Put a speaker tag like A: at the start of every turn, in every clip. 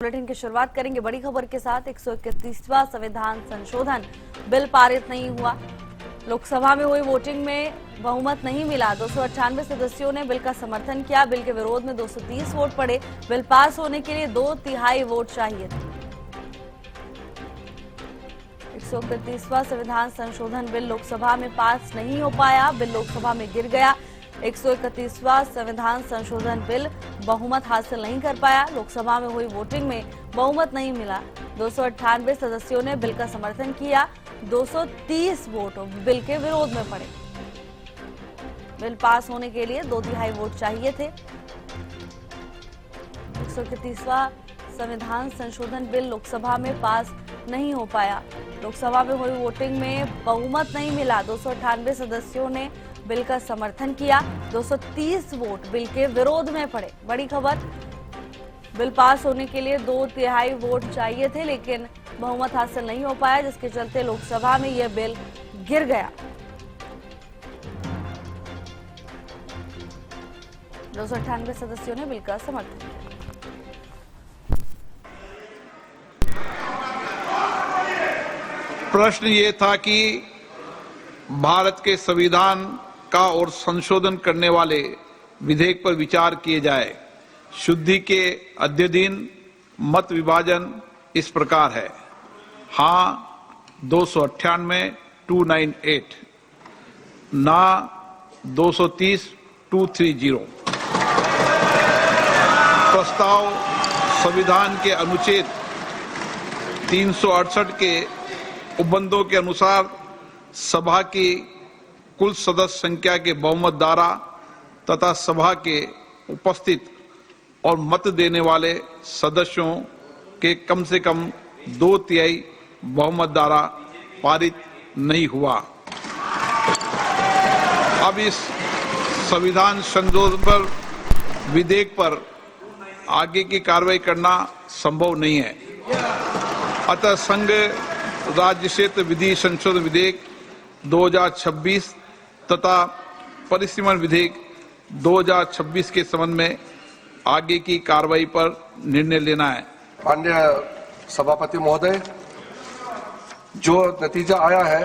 A: Bulletin की शुरुआत करेंगे बड़ी खबर के साथ। 131वां संविधान संशोधन बिल पारित नहीं हुआ। लोकसभा में हुई वोटिंग में बहुमत नहीं मिला। 298 सदस्यों ने बिल का समर्थन किया। बिल के विरोध में 230 वोट पड़े। बिल पास होने के लिए 2/3 वोट चाहिए थे। 131वां संविधान संशोधन बिल लोकसभा में पास नहीं हो पाया। बिल लोकसभा में गिर गया। 131वां संविधान संशोधन बिल बहुमत हासिल नहीं कर पाया। लोकसभा में हुई वोटिंग में बहुमत नहीं मिला। 298 सदस्यों ने बिल का समर्थन किया। 230 वोट बिल के विरोध में पड़े। बिल पास होने के लिए 2/3 वोट चाहिए थे। 131वां संविधान संशोधन बिल लोकसभा में पास नहीं हो पाया। लोकसभा में हुई वोटिंग में बहुमत नहीं मिला। 298 सदस्यों ने बिल का समर्थन किया। 230 वोट बिल के विरोध में पड़े। बड़ी खबर, बिल पास होने के लिए 2/3 वोट चाहिए थे, लेकिन बहुमत हासिल नहीं हो पाया, जिसके चलते लोकसभा में यह बिल गिर गया। 298 सदस्यों ने बिल का समर्थन किया।
B: प्रश्न ये था कि भारत के संविधान का और संशोधन करने वाले विधेयक पर विचार किए जाए। शुद्धि के अध्ययन मत विभाजन इस प्रकार है। हाँ 298 298, ना 230 230। प्रस्ताव संविधान के अनुच्छेद 368 के उपबंधों के अनुसार सभा की कुल सदस्य संख्या के बहुमत द्वारा तथा सभा के उपस्थित और मत देने वाले सदस्यों के कम से कम 2/3 बहुमत द्वारा पारित नहीं हुआ। अब इस संविधान संशोधन पर विधेयक पर आगे की कार्रवाई करना संभव नहीं है। अतः संघ राज्य क्षेत्र विधि संशोधन विधेयक 2026 तथा परिसीमन विधेयक 2026 के संबंध में आगे की कार्रवाई पर निर्णय लेना है।
C: माननीय सभापति महोदय, जो नतीजा आया है,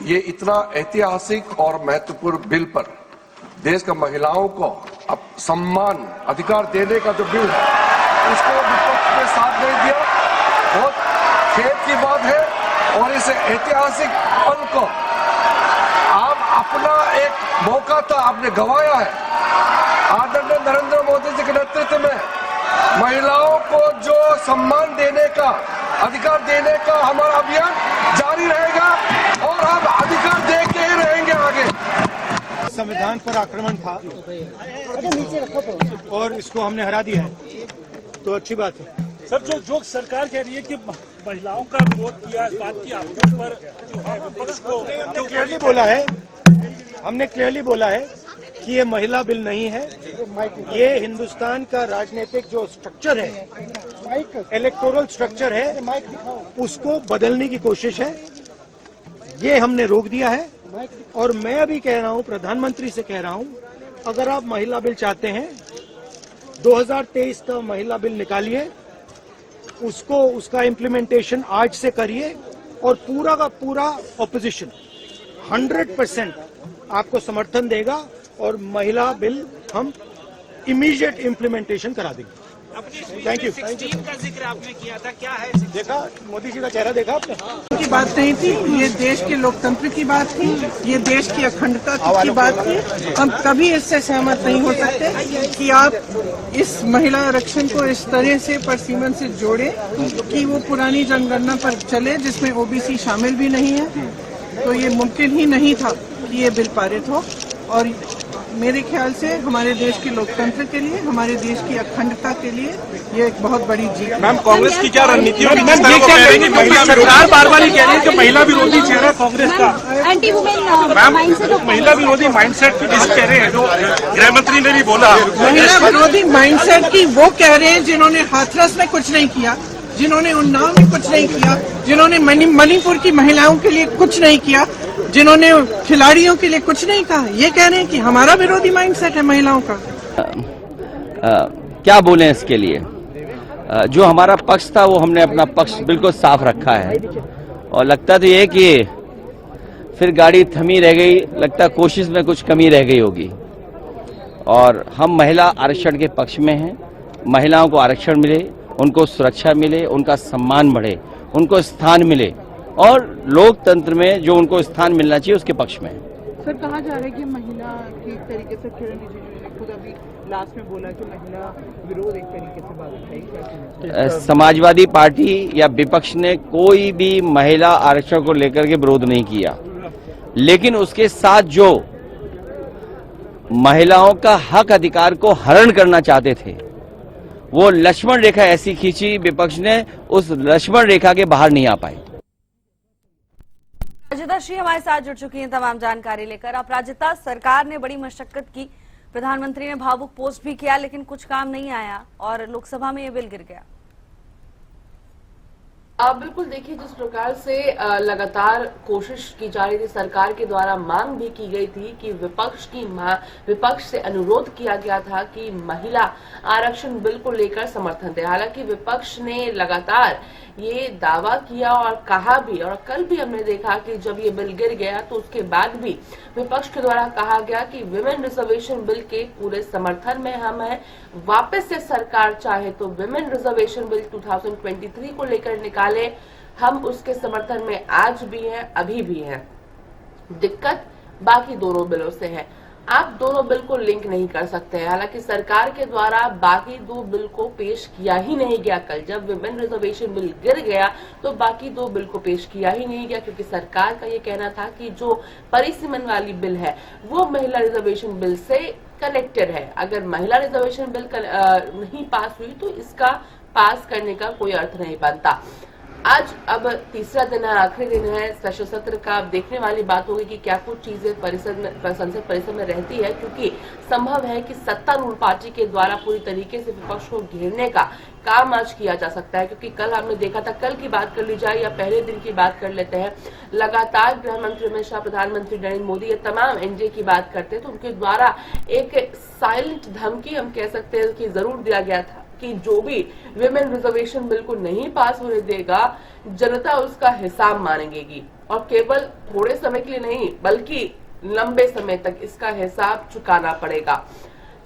C: ये इतना ऐतिहासिक और महत्वपूर्ण बिल पर देश का महिलाओं को अब सम्मान अधिकार देने का जो बिल है, उसको विपक्ष ने साथ नहीं दिया। बहुत खेद की बात है। और इस ऐतिहासिक पल को आप अपना एक मौका था, आपने गंवाया है। आदरणीय नरेंद्र मोदी जी के नेतृत्व में महिलाओं को जो सम्मान देने का, अधिकार देने का हमारा अभियान जारी रहेगा और हम अधिकार दे के ही रहेंगे आगे।
D: संविधान पर आक्रमण था और इसको हमने हरा दिया है, तो अच्छी बात है।
E: सर, जो सरकार कह रही है कि महिलाओं का विरोध किया, इस बात की आपके पर जो है विपक्ष को
D: क्लियरली बोला है, हमने क्लियरली बोला है कि ये महिला बिल नहीं है। ये हिंदुस्तान का राजनीतिक जो स्ट्रक्चर है, इलेक्टोरल स्ट्रक्चर है, उसको बदलने की कोशिश है। ये हमने रोक दिया है। और मैं अभी कह रहा हूँ, प्रधानमंत्री से कह रहा हूँ, अगर आप महिला बिल चाहते हैं 2023 का महिला बिल निकालिए, उसका इम्प्लीमेंटेशन आज से करिए और पूरा का पूरा ऑपोजिशन 100% आपको समर्थन देगा और महिला बिल हम इमीडिएट इम्प्लीमेंटेशन करा देंगे। Thank you.
E: 16 का जिक्र आपने किया था, क्या है?
D: देखा मोदी जी का चेहरा, देखा आपने?
F: की बात नहीं थी, ये देश के लोकतंत्र की बात थी, ये देश की अखंडता की बात थी। हम कभी इससे सहमत नहीं हो सकते कि आप इस महिला आरक्षण को इस तरह से परसीमन से जोड़े कि वो पुरानी जनगणना पर चले, जिसमें ओबीसी शामिल भी नहीं है। तो ये मुमकिन ही नहीं था कि ये बिल पारित हो। और मेरे ख्याल से हमारे देश के लोकतंत्र के लिए, हमारे देश की अखंडता के लिए ये एक बहुत बड़ी जीत।
E: मैम, कांग्रेस की क्या रणनीति है? सरकार बार बार ही कह रही है कि महिला विरोधी चेहरा कांग्रेस का। मैम, महिला विरोधी माइंडसेट की जिस कह रहे हैं, जो गृह मंत्री ने भी बोला,
F: महिला विरोधी माइंडसेट की वो कह रहे हैं जिन्होंने हाथरस में कुछ नहीं किया, जिन्होंने उन्नाव में कुछ नहीं किया, जिन्होंने मणिपुर की महिलाओं के लिए कुछ नहीं किया, जिन्होंने खिलाड़ियों के लिए कुछ नहीं कहा। ये कह रहे हैं कि हमारा विरोधी माइंडसेट है महिलाओं का।
G: क्या बोलें इसके लिए? जो हमारा पक्ष था वो हमने अपना पक्ष बिल्कुल साफ रखा है। और लगता तो ये कि फिर गाड़ी थमी रह गई, लगता कोशिश में कुछ कमी रह गई होगी। और हम महिला आरक्षण के पक्ष में हैं। महिलाओं को आरक्षण मिले, उनको सुरक्षा मिले, उनका सम्मान बढ़े, उनको स्थान मिले और लोकतंत्र में जो उनको स्थान मिलना चाहिए उसके पक्ष में है।
F: सर, कहा जा रहा है कि महिला की एक तरीके से किरण रिजिजू ने खुद अभी लास्ट में बोला कि महिला विरोध एक तरीके से बात है।
G: समाजवादी पार्टी या विपक्ष ने कोई भी महिला आरक्षण को लेकर के विरोध नहीं किया, लेकिन उसके साथ जो महिलाओं का हक अधिकार को हरण करना चाहते थे वो लक्ष्मण रेखा ऐसी खींची विपक्ष ने, उस लक्ष्मण रेखा के बाहर नहीं आ पाए।
A: अपराजिता श्री हमारे साथ जुड़ चुकी हैं तमाम जानकारी लेकर। अपराजिता, सरकार ने बड़ी मशक्कत की, प्रधानमंत्री ने भावुक पोस्ट भी किया, लेकिन कुछ काम नहीं आया और लोकसभा में ये बिल गिर गया।
H: आप बिल्कुल देखिए, जिस प्रकार से लगातार कोशिश की जा रही थी, सरकार के द्वारा मांग भी की गई थी कि विपक्ष से अनुरोध किया गया था कि महिला आरक्षण बिल को लेकर समर्थन दे। हालांकि विपक्ष ने लगातार ये दावा किया और कहा भी, और कल भी हमने देखा कि जब ये बिल गिर गया तो उसके बाद भी विपक्ष के द्वारा कहा गया कि विमेन रिजर्वेशन बिल के पूरे समर्थन में हम हैं। वापस से सरकार चाहे तो विमेन रिजर्वेशन बिल 2023 को लेकर निकाले, हम उसके समर्थन में आज भी हैं, अभी भी हैं। दिक्कत बाकी दोनों बिलों से है, आप दोनों बिल को लिंक नहीं कर सकते हैं। हालांकि सरकार के द्वारा बाकी दो बिल को पेश किया ही नहीं गया। कल जब विमेन रिजर्वेशन बिल गिर गया तो बाकी दो बिल को पेश किया ही नहीं गया, क्योंकि सरकार का ये कहना था कि जो परिसीमन वाली बिल है वो महिला रिजर्वेशन बिल से कनेक्टेड है। अगर महिला रिजर्वेशन बिल नहीं पास हुई तो इसका पास करने का कोई अर्थ नहीं बनता। आज अब तीसरा दिन है, आखिरी दिन है स्पेशल सत्र का। अब देखने वाली बात होगी कि क्या कुछ चीजें संसद परिसर में रहती है, क्योंकि संभव है कि सत्तारूढ़ पार्टी के द्वारा पूरी तरीके से विपक्ष को घेरने का काम आज किया जा सकता है। क्योंकि कल हमने देखा था, कल की बात कर ली जाए या पहले दिन की बात कर लेते हैं, लगातार गृह मंत्री अमित शाह, प्रधानमंत्री नरेंद्र मोदी, ये तमाम एनडीए की बात करते तो उनके द्वारा एक साइलेंट धमकी हम कह सकते हैं कि जरूर दिया गया था कि जो भी विमेन रिजर्वेशन बिल को नहीं पास होने देगा, जनता उसका हिसाब मांगेगी और केवल थोड़े समय के लिए नहीं बल्कि लंबे समय तक इसका हिसाब चुकाना पड़ेगा।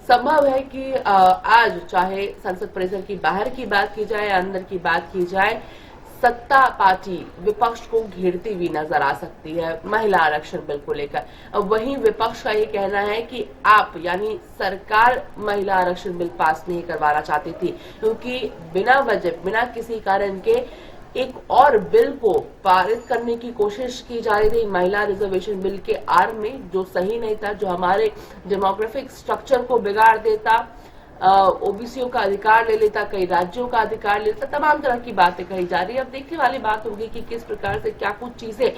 H: संभव है कि आज चाहे संसद परिसर की बाहर की बात की जाए या अंदर की बात की जाए, सत्ता पार्टी विपक्ष को घेरती हुई नजर आ सकती है महिला आरक्षण बिल को लेकर। अब वहीं विपक्ष का ये कहना है कि आप यानी सरकार महिला आरक्षण बिल पास नहीं करवाना चाहती थी, क्योंकि बिना वजह, बिना किसी कारण के एक और बिल को पारित करने की कोशिश की जा रही थी महिला रिजर्वेशन बिल के आड़ में, जो सही नहीं था, जो हमारे डेमोग्राफिक स्ट्रक्चर को बिगाड़ देता, ओबीसीओ का अधिकार ले लेता, कई राज्यों का अधिकार ले लेता, तमाम तरह की बातें कही जा रही है। अब देखने वाली बात होगी कि किस प्रकार से क्या कुछ चीजें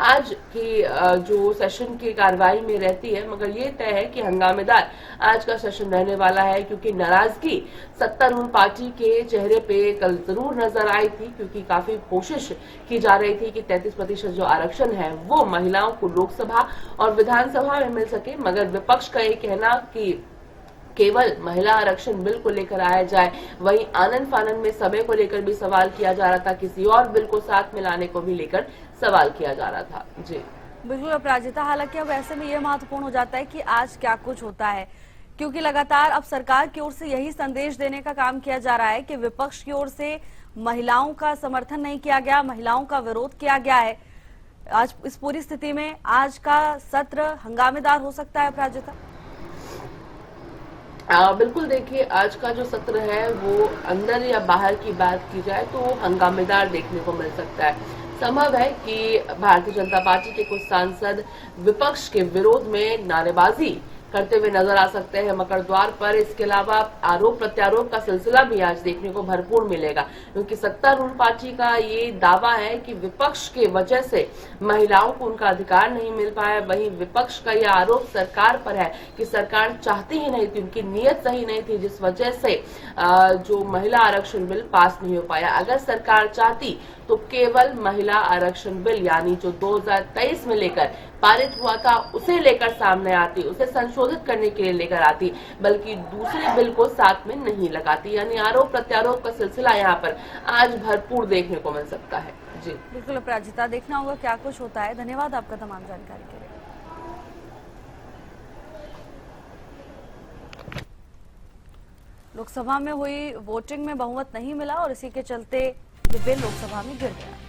H: आज की जो सेशन की कार्रवाई में रहती है। मगर ये तय है कि हंगामेदार आज का सेशन रहने वाला है, क्योंकि नाराजगी सत्तारूढ़ पार्टी के चेहरे पे कल जरूर नजर आई थी, क्योंकि काफी कोशिश की जा रही थी कि 33% जो आरक्षण है वो महिलाओं को लोकसभा और विधानसभा में मिल सके। मगर विपक्ष का ये कहना कि केवल महिला आरक्षण बिल को लेकर आया जाए, वहीं आनन फानन में समय को लेकर भी सवाल किया जा रहा था, किसी और बिल को साथ मिलाने को भी लेकर सवाल किया जा रहा था। जी
A: बिल्कुल अपराजिता, हालांकि अब ऐसे में यह महत्वपूर्ण हो जाता है कि आज क्या कुछ होता है, क्योंकि लगातार अब सरकार की ओर से यही संदेश देने का काम किया जा रहा है कि विपक्ष की ओर से महिलाओं का समर्थन नहीं किया गया, महिलाओं का विरोध किया गया है। आज इस पूरी स्थिति में आज का सत्र हंगामेदार हो सकता है अपराजिता?
H: बिल्कुल, देखिए आज का जो सत्र है वो अंदर या बाहर की बात की जाए तो हंगामेदार देखने को मिल सकता है। संभव है कि भारतीय जनता पार्टी के कुछ सांसद विपक्ष के विरोध में नारेबाजी करते हुए नजर आ सकते हैं मकर द्वार पर। इसके अलावा आरोप प्रत्यारोप का सिलसिला भी आज देखने को भरपूर मिलेगा, क्योंकि सत्तारूढ़ पार्टी का ये दावा है कि विपक्ष के वजह से महिलाओं को उनका अधिकार नहीं मिल पाया। वहीं विपक्ष का यह आरोप सरकार पर है कि सरकार चाहती ही नहीं थी, उनकी नीयत सही नहीं थी, जिस वजह से जो महिला आरक्षण बिल पास नहीं हो पाया। अगर सरकार चाहती तो केवल महिला आरक्षण बिल यानी जो 2023 में लेकर पारित हुआ था उसे लेकर सामने आती, उसे संशोधित करने के लिए लेकर आती, बल्कि दूसरे बिल को साथ में नहीं लगाती। यानी आरोप प्रत्यारोप का सिलसिला यहाँ पर आज भरपूर देखने को मिल सकता है। जी
A: बिल्कुल अपराजिता, देखना होगा क्या कुछ होता है। धन्यवाद आपका तमाम जानकारी के लिए। लोकसभा में हुई वोटिंग में बहुमत नहीं मिला और इसी के चलते ये बिल लोकसभा में गिर गया।